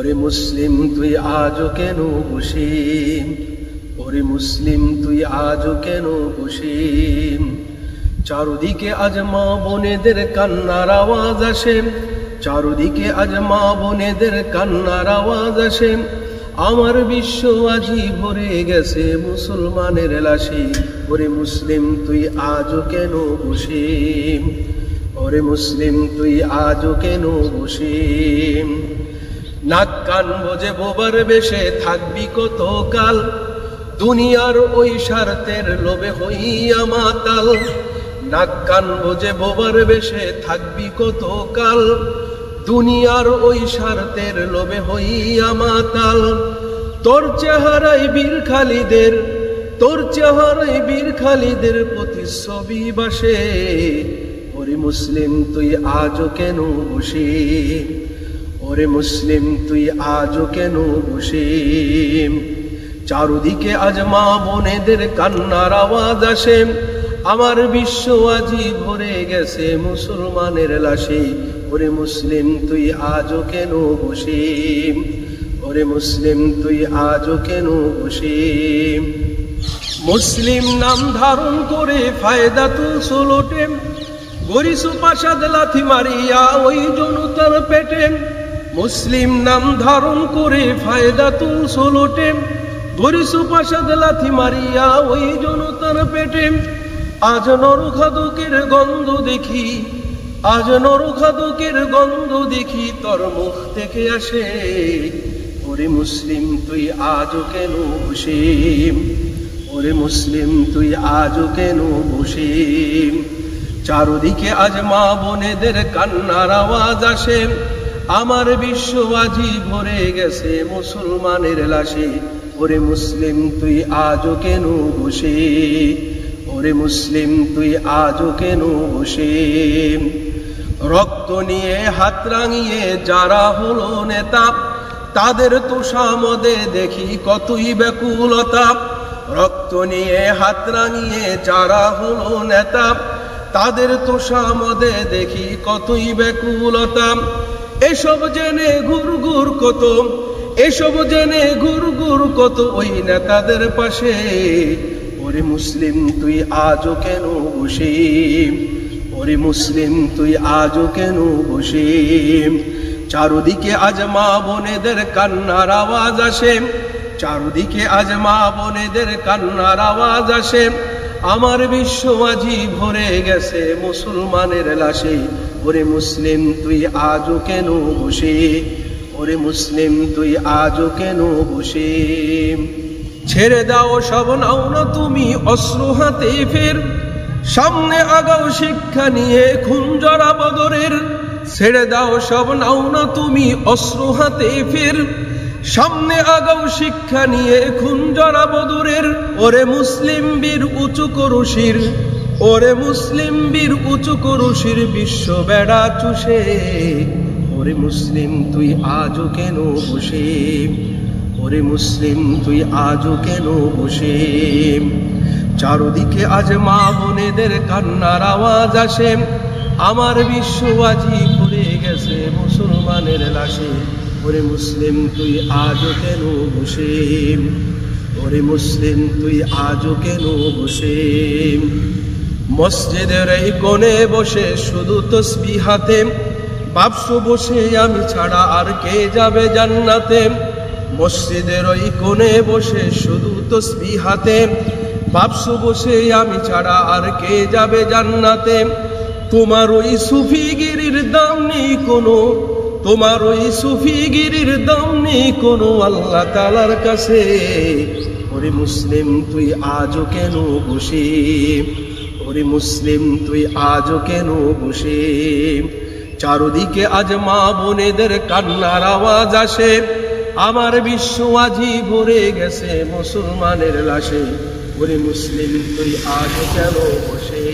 ওরে মুসলিম তুই আজও কেন বসে, ওরে মুসলিম তুই আজও কেন বসে। চারদিকে আজ মা বোনেদের কান্নার আওয়াজ আসে, চারদিকে আজ মা বোনেদের কান্নার আওয়াজ আসে। আমার বিশ্ব আজি ভরে গেছে মুসলমানের লাশে। ওরে মুসলিম তুই আজও কেন বসে, ওরে মুসলিম তুই আজও কেন বসে। নাক কান বোঝে বোবার বেশে থাকবি কত কাল, দুনিয়ার ওই স্বার্থের লোভে হইয়া মাতাল। নাক কান বোঝে বোবার বেশে থাকবি কত কাল, দুনিয়ার ওই স্বার্থের লোভে হইয়া মাতাল। তোর চেহারায় বীর খালিদের, তোর চেহারায় বীর খালিদের প্রতিচ্ছবি বাসে। ওরে মুসলিম তুই আজও কেন বসে, ওরে মুসলিম তুই আজও কেন বসে। চারদিকে আজ মা বোনেদের কান্নার আওয়াজ আসে, আমার বিশ্ব আজি ভরে গেছে মুসলমানের লাশে। ওরে মুসলিম তুই আজও কেন বসে, ওরে মুসলিম তুই আজও কেন বসে। মুসলিম নাম ধারণ করে ফায়দা তুলছো লোটে, গরিসু পাশাদ লাথি মারিয়া ওই জনতার পেটে। মুসলিম নাম ধারণ করে ফায়দা তুলছো লোটে, গরিসু পাশাদ লাথি মারিয়া ওই জনতার পেটে। আজ নরখাদকের গন্ধ দেখি, আজ নরখাদকের গন্ধ দেখি তোর মুখ থেকে আসে। ওরে মুসলিম তুই আজও কেন বসে, ওরে মুসলিম তুই আজও কেন বসে। চারদিকে আজ মা বোনেদের কান্নার আওয়াজ আসে, আমার বিশ্ব আজি ভরে গেছে মুসলমানের লাশে। ওরে মুসলিম তুই আজও কেন বসে, ওরে মুসলিম তুই আজও কেন বসে। রক্ত নিয়ে হাত রাঙিয়ে যারা হলো নেতা, তাদের তোষামদে দেখি কতই ব্যাকুলতা। রক্ত নিয়ে হাত রাঙিয়ে যারা হলো নেতা, তাদের তোষামদে দেখি কতই ব্যাকুলতা। এসব জেনে ঘুরঘুর কত, এসব জেনে ঘুরঘুর কত ওই নেতাদের পাশে। ওরে মুসলিম তুই আজও কেন বসে, ওরে মুসলিম তুই আজও কেন বসে। চারদিকে আজ মা বোনেদের কান্নার আওয়াজ আসে, চারদিকে আজ মা বোনেদের কান্নার আওয়াজ আসে। আমার বিশ্ব আজি ভরে গেছে মুসলমানের লাশে। ওরে মুসলিম তুই আজও কেন বসে, ওরে মুসলিম তুই আজও কেন বসে। ছেড়ে দাও সব নাও না তুমি অস্ত্র হাতে ফের, সামনে আগাও শিক্ষা নিয়ে খুন জরা বদরের। ছেড়ে দাও সব নাও না তুমি অস্ত্র হাতে ফের, সামনে আগাও শিক্ষা নিয়ে খুন জরা বদরের। ওরে মুসলিম বীর উঁচু করুশির, ওরে মুসলিম বীর উঁচু করুশির বিশ্ব বেড়া চুষে। ওরে মুসলিম তুই আজও কেন বসে, ওরে মুসলিম তুই আজও কেন বসে। চারদিকে আজ মা বোনেদের কান্নার আওয়াজ আসে, আমার বিশ্ব আজি ভরে গেছে মুসলমানের লাশে। ওরে মুসলিম তুই আজও কেন বসে, ওরে মুসলিম তুই আজও কেন বসে। মসজিদের এই কোণে বসে শুধু তসবিহ হাতে, ভাবছো বসে আমি ছাড়া আর কে যাবে জান্নাতে। মসজিদের ওই কোণে বসে শুধু তসবিহ হাতে, ভাবছো বসে আমি ছাড়া আর কে যাবে জান্নাতে। তোমার ওই সুফিগিরির দাম নেই কোনো, তোমার ওই সুফিগিরির দাম নেই কোনো আল্লাহ তাআলার কাছে। ওরে মুসলিম তুই আজও কেন বসে, ওরে মুসলিম তুই আজও কেন বসে। চারদিকে আজ মা বোনেদের কান্নার আওয়াজ আসে, আমার বিশ্ব আজি ভরে গেছে মুসলমানের লাশে। ওরে মুসলিম তুই আজও কেন বসে।